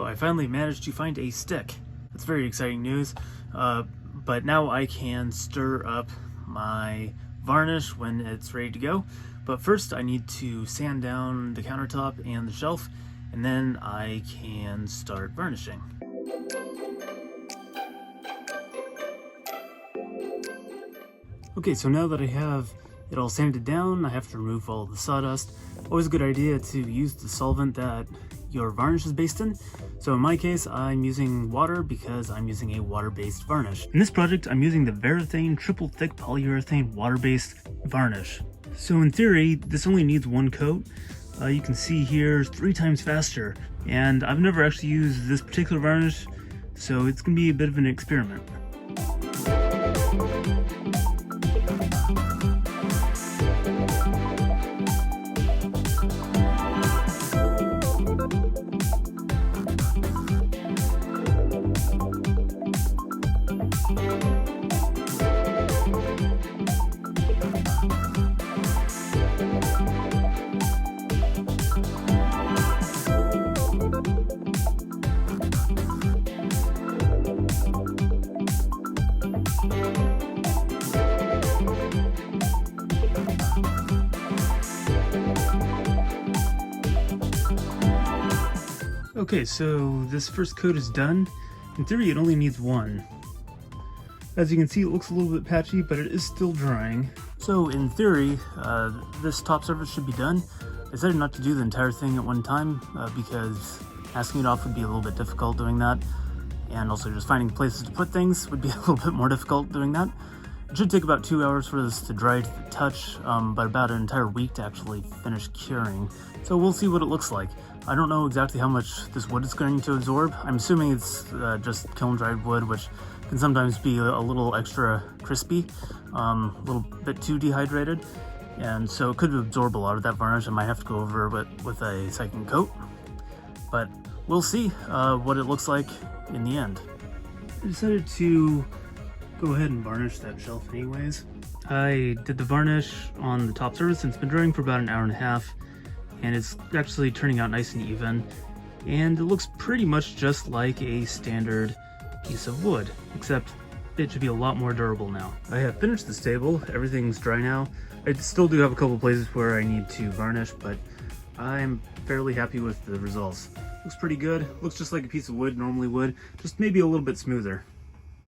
I finally managed to find a stick. That's very exciting news. But now I can stir up my varnish when it's ready to go. But first I need to sand down the countertop and the shelf, and then I can start varnishing. Okay, so now that I have it all sanded down, I have to remove all of the sawdust. Always a good idea to use the solvent that your varnish is based in. So in my case, I'm using water because I'm using a water-based varnish. In this project, I'm using the Varithane triple thick polyurethane water-based varnish. So in theory, this only needs one coat. You can see here 3 times faster, and I've never actually used this particular varnish, so it's gonna be a bit of an experiment. Okay, so this first coat is done. In theory, it only needs one. As you can see, it looks a little bit patchy, but it is still drying. So in theory, this top surface should be done. I decided not to do the entire thing at one time because masking it off would be a little bit difficult doing that. And also just finding places to put things would be a little bit more difficult doing that. It should take about 2 hours for this to dry to the touch, but about an entire week to actually finish curing. So we'll see what it looks like. I don't know exactly how much this wood is going to absorb. I'm assuming it's just kiln-dried wood, which can sometimes be a little extra crispy, a little bit too dehydrated, and so it could absorb a lot of that varnish. I might have to go over it with a second coat, but we'll see what it looks like in the end. I decided to go ahead and varnish that shelf anyways. I did the varnish on the top surface, and it's been drying for about an hour and a half, and it's actually turning out nice and even, and it looks pretty much just like a standard piece of wood, except it should be a lot more durable now. I have finished this table, everything's dry now. I still do have a couple places where I need to varnish, but I'm fairly happy with the results. Looks pretty good, looks just like a piece of wood normally would, just maybe a little bit smoother.